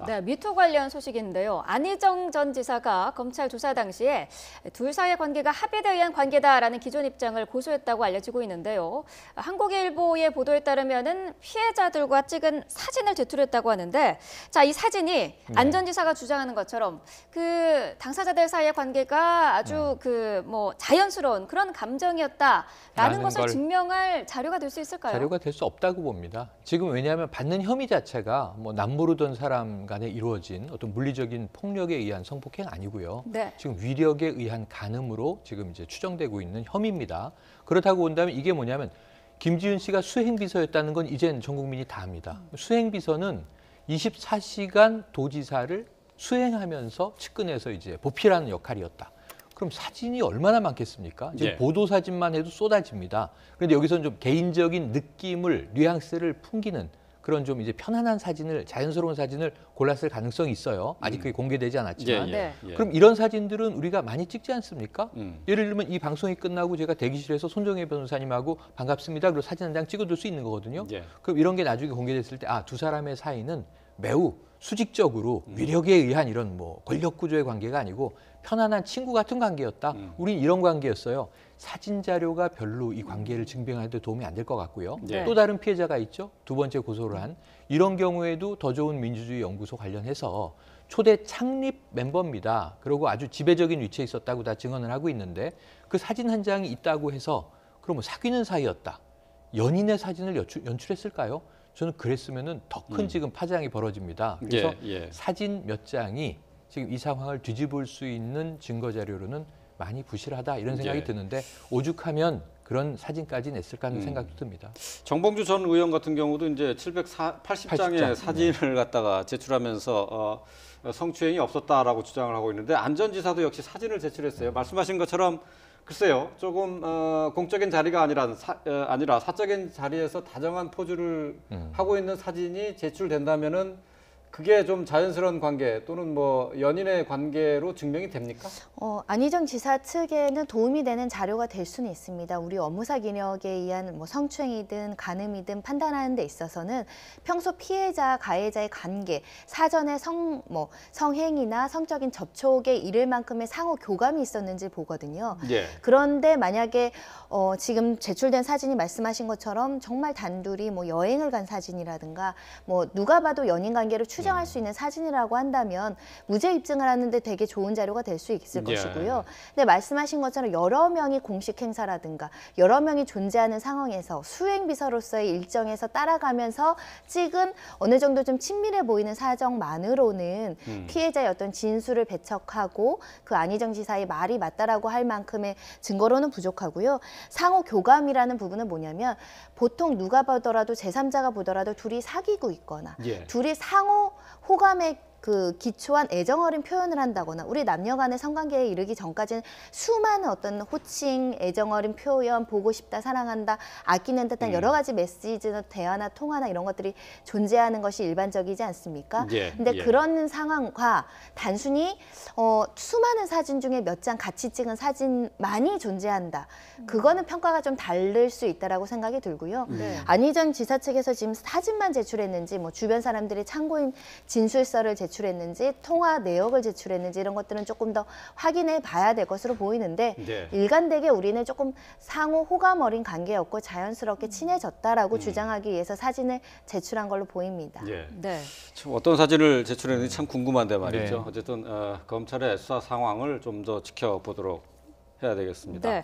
있습니다. 네, 미투 관련 소식인데요. 안희정 전 지사가 검찰 조사 당시에 둘 사이의 관계가 합의에 의한 관계다라는 기존 입장을 고수했다고 알려지고 있는데요. 한국일보의 보도에 따르면은 피해자들과 찍은 사진을 제출했다고 하는데, 자, 이 사진이 안 전 지사가 주장하는 것처럼 그 당사자들 사이의 관계가 아주 자연스러운 그런 감정이었다라는 것을 증명할 자료가 될 수 있을까요? 자료가 될 수 없다고 봅니다. 지금 왜냐하면 받는 혐의 자체가 남모르던 사람 간에 이루어진 어떤 물리적인 폭력에 의한 성폭행 아니고요. 네. 지금 위력에 의한 간음으로 지금 이제 추정되고 있는 혐의입니다. 그렇다고 본다면 이게 뭐냐면 김지은 씨가 수행비서였다는 건 이젠 전 국민이 다 압니다. 수행비서는 24시간 도지사를 수행하면서 측근에서 이제 보필하는 역할이었다. 그럼 사진이 얼마나 많겠습니까? 지금 보도 사진만 해도 쏟아집니다. 그런데 여기서는 좀 개인적인 느낌을, 뉘앙스를 풍기는 그런 좀 이제 편안한 사진을, 자연스러운 사진을 골랐을 가능성이 있어요. 아직 그게 공개되지 않았지만. 그럼 이런 사진들은 우리가 많이 찍지 않습니까? 예를 들면 이 방송이 끝나고 제가 대기실에서 손정혜 변호사님하고 반갑습니다. 그리고 사진 한 장 찍어둘 수 있는 거거든요. 그럼 이런 게 나중에 공개됐을 때 두 사람의 사이는 매우 수직적으로 위력에 의한 이런 권력 구조의 관계가 아니고 편안한 친구 같은 관계였다. 우린 이런 관계였어요. 사진 자료가 별로 이 관계를 증명하는 데 도움이 안 될 것 같고요. 또 다른 피해자가 있죠. 두 번째 고소를 한. 이런 경우에도 더 좋은 민주주의 연구소 관련해서 초대 창립 멤버입니다. 그리고 아주 지배적인 위치에 있었다고 다 증언을 하고 있는데 그 사진 한 장이 있다고 해서 그럼 사귀는 사이였다. 연인의 사진을 연출했을까요? 저는 그랬으면은 더 큰 지금 파장이 벌어집니다. 그래서 사진 몇 장이 지금 이 상황을 뒤집을 수 있는 증거 자료로는 많이 부실하다 이런 생각이 드는데 오죽하면 그런 사진까지 냈을까 하는 생각도 듭니다. 정봉주 전 의원 같은 경우도 이제 780장의 사진을 갖다가 제출하면서 성추행이 없었다라고 주장을 하고 있는데 안 전 지사도 역시 사진을 제출했어요. 말씀하신 것처럼 글쎄요, 조금 공적인 자리가 아니라 사적인 자리에서 다정한 포즈를 하고 있는 사진이 제출된다면은 그게 좀 자연스러운 관계 또는 연인의 관계로 증명이 됩니까? 안희정 지사 측에는 도움이 되는 자료가 될 수는 있습니다. 우리 업무사 기력에 의한 성추행이든 간음이든 판단하는 데 있어서는 평소 피해자, 가해자의 관계, 사전에 성행위나 성적인 접촉에 이를 만큼의 상호 교감이 있었는지 보거든요. 그런데 만약에 지금 제출된 사진이 말씀하신 것처럼 정말 단둘이 여행을 간 사진이라든가 누가 봐도 연인 관계를 추정할 수 있는 사진이라고 한다면 무죄 입증을 하는데 되게 좋은 자료가 될 수 있을 것이고요. 근데 말씀하신 것처럼 여러 명이 공식 행사라든가 여러 명이 존재하는 상황에서 수행비서로서의 일정에서 따라가면서 찍은 어느 정도 좀 친밀해 보이는 사정만으로는 피해자의 어떤 진술을 배척하고 그 안희정 지사의 말이 맞다라고 할 만큼의 증거로는 부족하고요. 상호 교감이라는 부분은 뭐냐면 보통 누가 보더라도 제3자가 보더라도 둘이 사귀고 있거나 둘이 상호 호감에 기초한 애정 어린 표현을 한다거나 우리 남녀 간의 성관계에 이르기 전까지는 수많은 어떤 호칭, 애정 어린 표현, 보고 싶다, 사랑한다, 아끼는 듯한 여러 가지 메시지나 대화나 통화나 이런 것들이 존재하는 것이 일반적이지 않습니까? 근데 그런 상황과 단순히 수많은 사진 중에 몇 장 같이 찍은 사진만이 존재한다. 그거는 평가가 좀 다를 수 있다라고 생각이 들고요. 안희정 지사 측에서 지금 사진만 제출했는지 주변 사람들이 참고인 진술서를 제출했는지 통화 내역을 제출했는지 이런 것들은 조금 더 확인해 봐야 될 것으로 보이는데 일관되게 우리는 조금 상호 호감 어린 관계였고 자연스럽게 친해졌다라고 주장하기 위해서 사진을 제출한 걸로 보입니다. 참 어떤 사진을 제출했는지 참 궁금한데 말이죠. 어쨌든 검찰의 수사 상황을 좀 더 지켜보도록 해야 되겠습니다.